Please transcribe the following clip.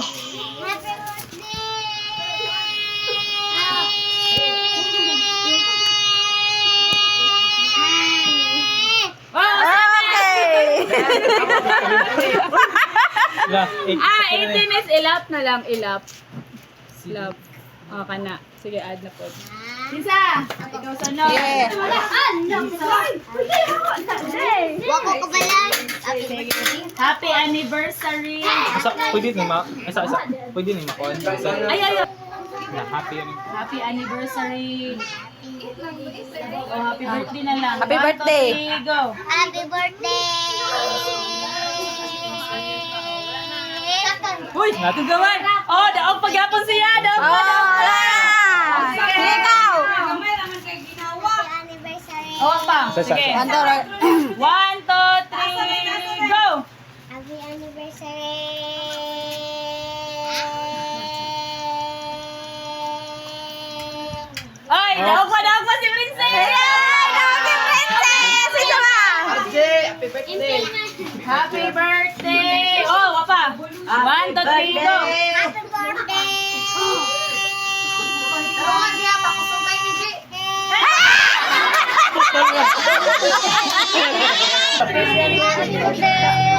Okay. 18 is ilap na lang, ilap. Ilap. O, kana. Sige, add na po. Lisa, ikaw sunod. Yeah. Wako ko pala. Happy anniversary. Pwede ni ma. Isa. Pwede ni ma kon. Ay. Happy Happy anniversary. Oh, happy birthday na lang. Happy 1, 2, birthday. 3, go. Happy birthday! Uy, natin gawin. Oh, daog pagyapon siya. Daog pa, daog pa. Sige, ikaw. Happy anniversary! Oh, pa. Sige. 1, 2, 3, go. Happy anniversary! Ay, daog pa si Princess. Happy birthday! Happy birthday. Oh, wapa. 1, 2, 3, go. Happy birthday! Siya, pakusugay ni G. Happy birthday!